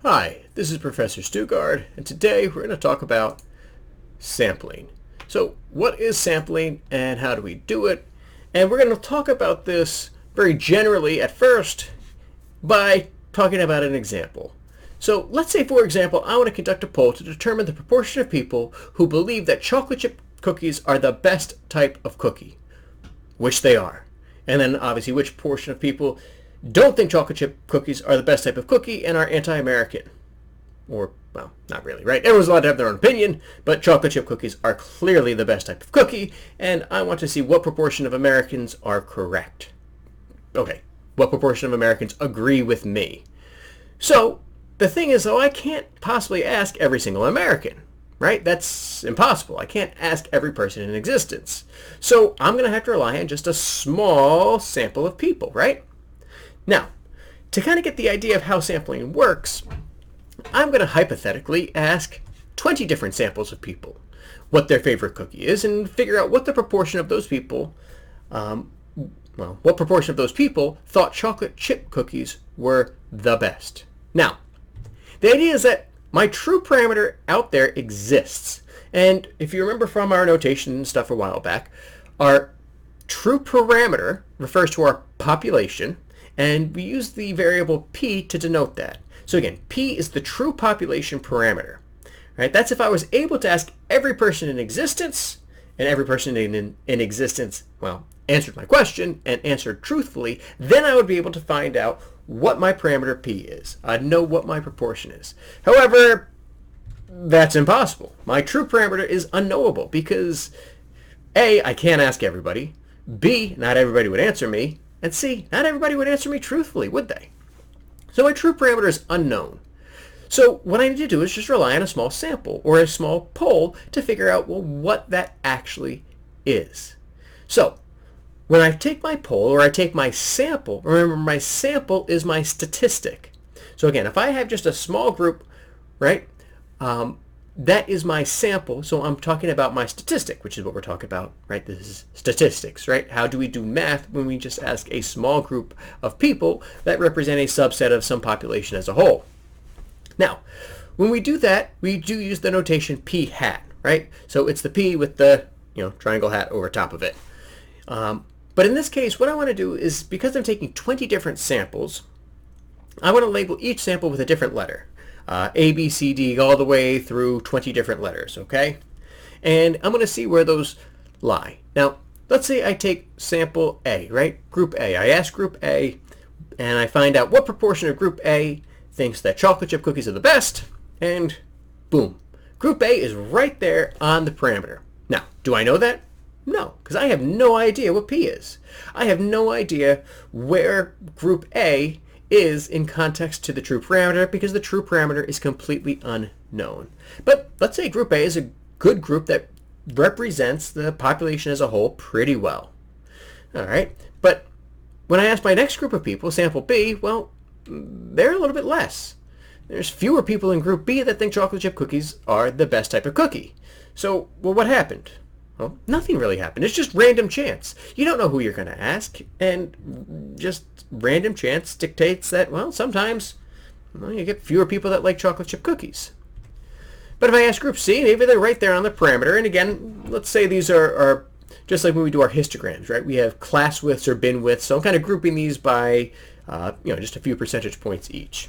Hi, this is Professor Stugard, and today we're going to talk about sampling. So, what is sampling and how do we do it? And we're going to talk about this very generally at first by talking about an example. So, let's say, for example, I want to conduct a poll to determine the proportion of people who believe that chocolate chip cookies are the best type of cookie, which they are. And then, obviously, which portion of people don't think chocolate chip cookies are the best type of cookie and are anti-American. Or, well, not really, right? Everyone's allowed to have their own opinion, but chocolate chip cookies are clearly the best type of cookie, and I want to see what proportion of Americans are correct. Okay, what proportion of Americans agree with me? So, the thing is, though, I can't possibly ask every single American, right? That's impossible. I can't ask every person in existence. So, I'm going to have to rely on just a small sample of people, right? Now, to kind of get the idea of how sampling works, I'm going to hypothetically ask 20 different samples of people what their favorite cookie is and figure out what the proportion of those people, what proportion of those people thought chocolate chip cookies were the best. Now, the idea is that my true parameter out there exists. And if you remember from our notation and stuff a while back, our true parameter refers to our population, and we use the variable p to denote that. So again, p is the true population parameter. Right? That's if I was able to ask every person in existence, and every person in existence, answered my question and answered truthfully, then I would be able to find out what my parameter p is. I'd know what my proportion is. However, that's impossible. My true parameter is unknowable because A, I can't ask everybody, B, not everybody would answer me, and C, not everybody would answer me truthfully, would they? So my true parameter is unknown. So what I need to do is just rely on a small sample or a small poll to figure out, what that actually is. So when I take my poll or I take my sample, remember my sample is my statistic. So again, if I have just a small group, right, that is my sample. So I'm talking about my statistic, which is what we're talking about, right? This is statistics, right? How do we do math when we just ask a small group of people that represent a subset of some population as a whole? Now, when we do that, we do use the notation p hat, right? So it's the p with the triangle hat over top of it. But in this case, what I want to do is, because I'm taking 20 different samples, I want to label each sample with a different letter. A, B, C, D, all the way through 20 different letters, okay? And I'm going to see where those lie. Now, let's say I take sample A, right? Group A. I ask Group A, and I find out what proportion of Group A thinks that chocolate chip cookies are the best, and boom. Group A is right there on the parameter. Now, do I know that? No, because I have no idea what P is. I have no idea where Group A is in context to the true parameter because the true parameter is completely unknown. But let's say Group A is a good group that represents the population as a whole pretty well. All right, but when I ask my next group of people, sample B, they're a little bit less. There's fewer people in Group B that think chocolate chip cookies are the best type of cookie. So, what happened? Well, nothing really happened. It's just random chance. You don't know who you're going to ask, and just random chance dictates that, sometimes you get fewer people that like chocolate chip cookies. But if I ask Group C, maybe they're right there on the parameter, and again, let's say these are just like when we do our histograms, right? We have class widths or bin widths, so I'm kind of grouping these by, just a few percentage points each.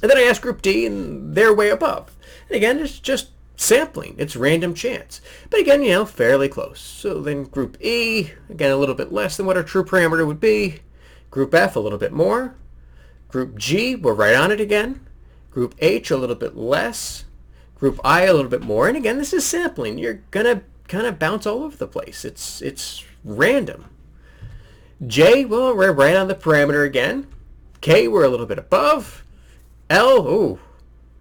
And then I ask Group D, and they're way above. And again, it's just sampling. It's random chance. But again, fairly close. So then Group E, again, a little bit less than what our true parameter would be. Group F, a little bit more. Group G, we're right on it again. Group H, a little bit less. Group I, a little bit more. And again, this is sampling. You're going to kind of bounce all over the place. It's random. J, we're right on the parameter again. K, we're a little bit above. L,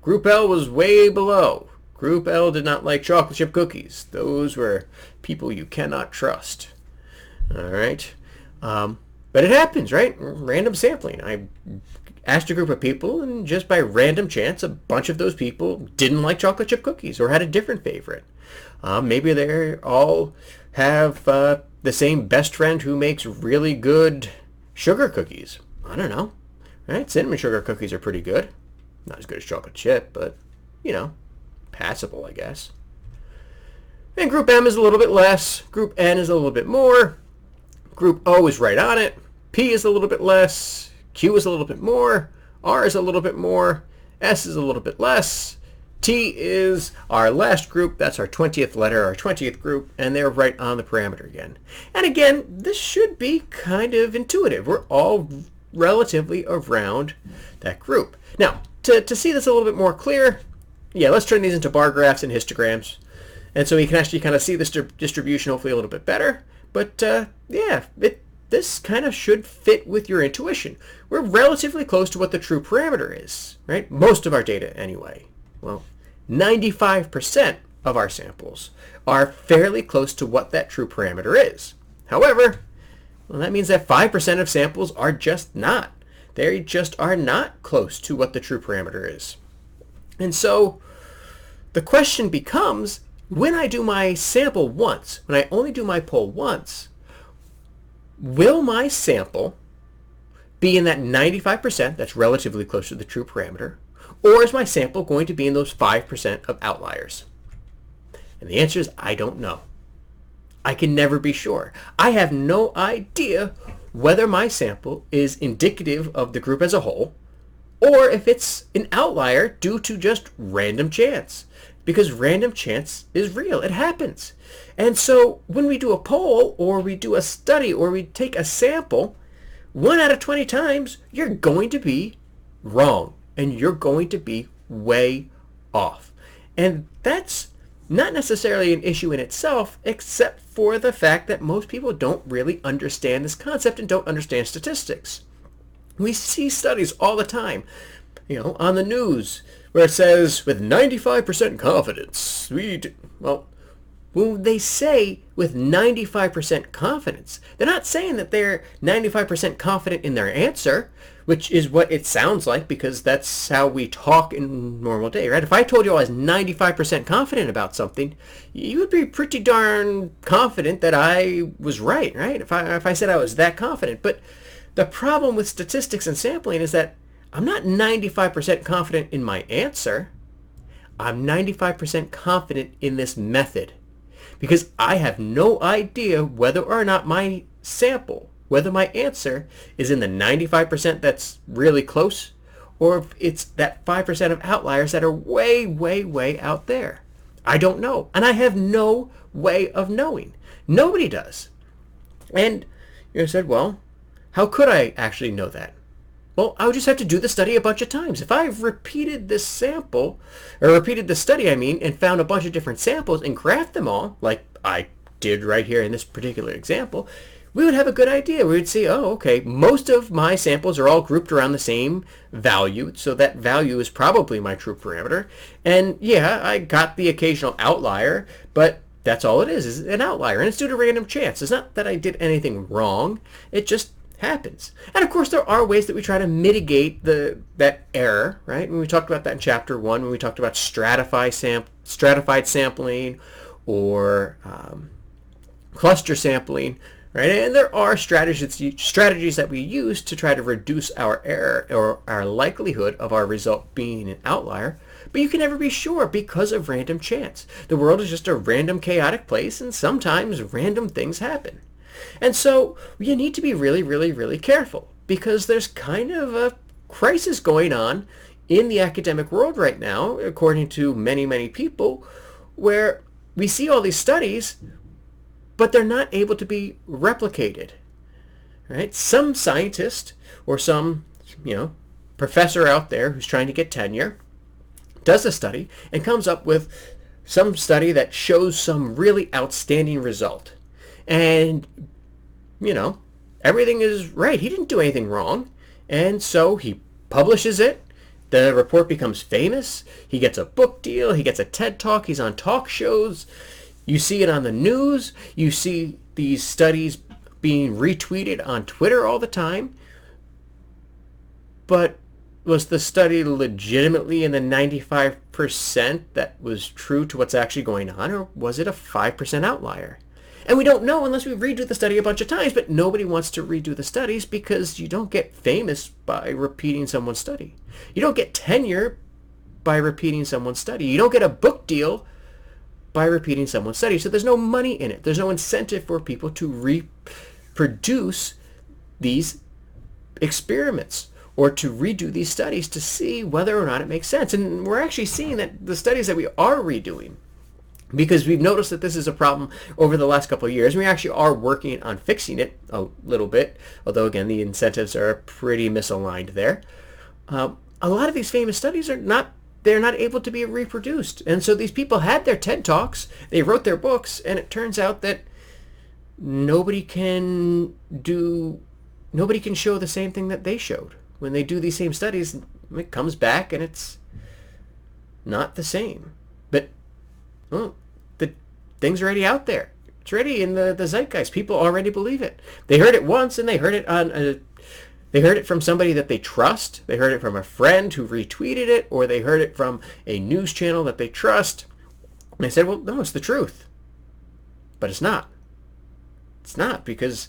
Group L was way below. Group L did not like chocolate chip cookies. Those were people you cannot trust. All right. But it happens, right? Random sampling. I asked a group of people, and just by random chance, a bunch of those people didn't like chocolate chip cookies or had a different favorite. Maybe they all have the same best friend who makes really good sugar cookies. I don't know. Right? Cinnamon sugar cookies are pretty good. Not as good as chocolate chip, but, passable, I guess. And group M is a little bit less. Group N is a little bit more. Group O is right on it. P is a little bit less. Q is a little bit more. R is a little bit more. S is a little bit less. T is our last group. That's our 20th letter, our 20th group, and they're right on the parameter again. And again, this should be kind of intuitive. We're all relatively around that group. Now, to see this a little bit more clear, let's turn these into bar graphs and histograms. And so we can actually kind of see this distribution hopefully a little bit better. But this kind of should fit with your intuition. We're relatively close to what the true parameter is, right? Most of our data anyway. Well, 95% of our samples are fairly close to what that true parameter is. However, that means that 5% of samples are just not. They just are not close to what the true parameter is. And so the question becomes, when I do my sample once, when I only do my poll once, will my sample be in that 95% that's relatively close to the true parameter, or is my sample going to be in those 5% of outliers? And the answer is, I don't know. I can never be sure. I have no idea whether my sample is indicative of the group as a whole, or if it's an outlier due to just random chance. Because random chance is real. It happens. And so when we do a poll or we do a study or we take a sample, 1 out of 20 times, you're going to be wrong and you're going to be way off. And that's not necessarily an issue in itself, except for the fact that most people don't really understand this concept and don't understand statistics. We see studies all the time, on the news, where it says, with 95% confidence, when they say with 95% confidence, they're not saying that they're 95% confident in their answer, which is what it sounds like because that's how we talk in normal day, right? If I told you I was 95% confident about something, you would be pretty darn confident that I was right? If I said I was that confident. But the problem with statistics and sampling is that I'm not 95% confident in my answer. I'm 95% confident in this method because I have no idea whether or not my sample, whether my answer is in the 95% that's really close or if it's that 5% of outliers that are way, way, way out there. I don't know. And I have no way of knowing. Nobody does. And you said, well, how could I actually know that? Well, I would just have to do the study a bunch of times. If I've repeated this sample, or repeated the study, and found a bunch of different samples and graphed them all, like I did right here in this particular example, we would have a good idea. We would see, oh, okay, most of my samples are all grouped around the same value, so that value is probably my true parameter. And yeah, I got the occasional outlier, but that's all it is an outlier, and it's due to random chance. It's not that I did anything wrong. It just happens. And of course, there are ways that we try to mitigate that error, right? When we talked about that in Chapter 1, when we talked about stratified sampling or cluster sampling, right? And there are strategies that we use to try to reduce our error or our likelihood of our result being an outlier. But you can never be sure because of random chance. The world is just a random, chaotic place, and sometimes random things happen. And so you need to be really, really, really careful because there's kind of a crisis going on in the academic world right now, according to many, many people, where we see all these studies, but they're not able to be replicated, right? Some scientist or some, professor out there who's trying to get tenure does a study and comes up with some study that shows some really outstanding result. And, everything is right. He didn't do anything wrong. And so he publishes it. The report becomes famous. He gets a book deal. He gets a TED Talk. He's on talk shows. You see it on the news. You see these studies being retweeted on Twitter all the time. But was the study legitimately in the 95% that was true to what's actually going on, or was it a 5% outlier? And we don't know unless we redo the study a bunch of times, but nobody wants to redo the studies because you don't get famous by repeating someone's study. You don't get tenure by repeating someone's study. You don't get a book deal by repeating someone's study. So there's no money in it. There's no incentive for people to reproduce these experiments or to redo these studies to see whether or not it makes sense. And we're actually seeing that the studies that we are redoing, because we've noticed that this is a problem over the last couple of years. We actually are working on fixing it a little bit, although again, the incentives are pretty misaligned there. A lot of these famous studies they're not able to be reproduced. And so these people had their TED Talks, they wrote their books, and it turns out that nobody can show the same thing that they showed. When they do these same studies, it comes back and it's not the same. But well, the thing's already out there. It's already in the zeitgeist. People already believe it. They heard it once, and they heard it from somebody that they trust. They heard it from a friend who retweeted it, or they heard it from a news channel that they trust. And they said, well, no, it's the truth. But it's not. It's not, because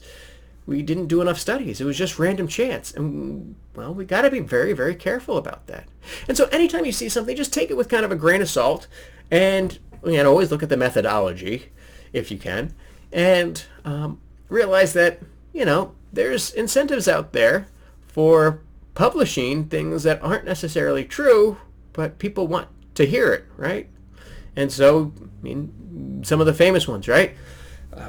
we didn't do enough studies. It was just random chance. And, well, we got to be very, very careful about that. And so anytime you see something, just take it with kind of a grain of salt, and always look at the methodology, if you can, and realize that, there's incentives out there for publishing things that aren't necessarily true, but people want to hear it, right? And so, some of the famous ones, right?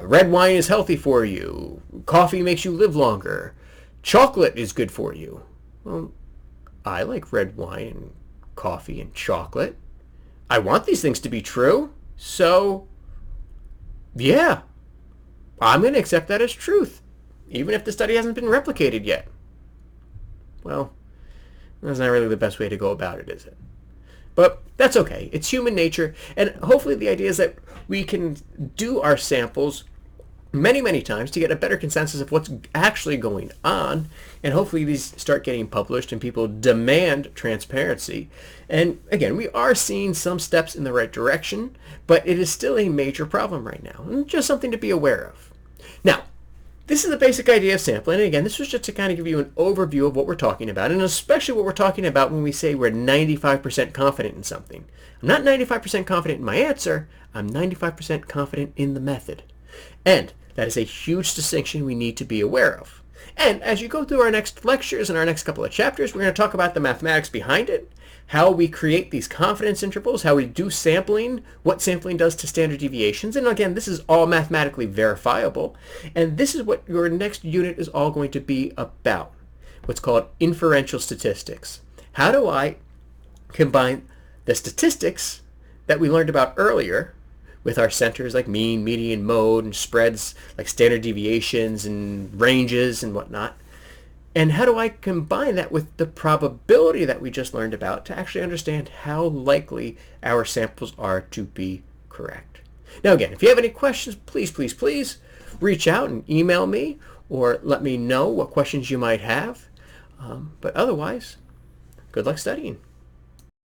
Red wine is healthy for you. Coffee makes you live longer. Chocolate is good for you. Well, I like red wine and coffee and chocolate. I want these things to be true. So, yeah, I'm going to accept that as truth, even if the study hasn't been replicated yet. Well, that's not really the best way to go about it, is it? But that's okay. It's human nature. And hopefully the idea is that we can do our samples many, many times to get a better consensus of what's actually going on. And hopefully these start getting published and people demand transparency. And again, we are seeing some steps in the right direction, but it is still a major problem right now. And just something to be aware of. Now, this is the basic idea of sampling. And again, this was just to kind of give you an overview of what we're talking about, and especially what we're talking about when we say we're 95% confident in something. I'm not 95% confident in my answer. I'm 95% confident in the method. And that is a huge distinction we need to be aware of. And as you go through our next lectures and our next couple of chapters, we're going to talk about the mathematics behind it, how we create these confidence intervals, how we do sampling, what sampling does to standard deviations. And again, this is all mathematically verifiable. And this is what your next unit is all going to be about, what's called inferential statistics. How do I combine the statistics that we learned about earlier with our centers like mean, median, mode, and spreads like standard deviations and ranges and whatnot? And how do I combine that with the probability that we just learned about to actually understand how likely our samples are to be correct? Now again, if you have any questions, please, please, please reach out and email me or let me know what questions you might have. But otherwise, good luck studying.